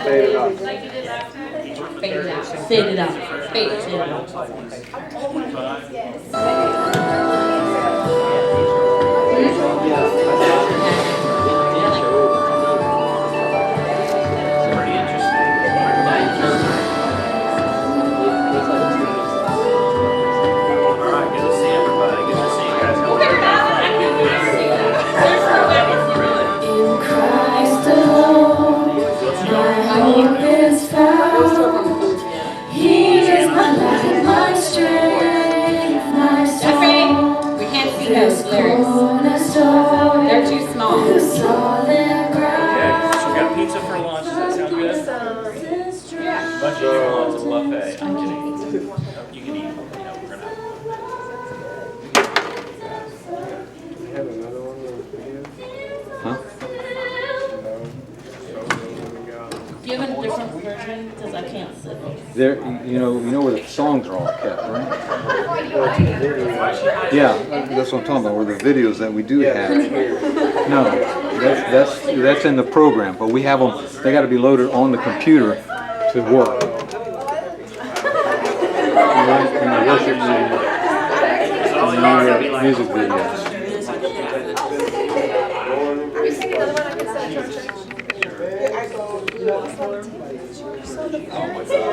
Fade it up. Fade it out. Fade it out. Fade it out. They're too small. Okay, so we got pizza for lunch. Does that sound good? But you do want a buffet. I'm kidding. You can eat. We're gonna. We have another one of those videos? Huh? Do you have a different version? Because I can't see. There, you know where the songs are all kept, right? Yeah, that's what I'm talking about. Where the videos that we do have. No, that's in the program, but we have them. They got to be loaded on the computer to work. In the worship music videos. Oh my God.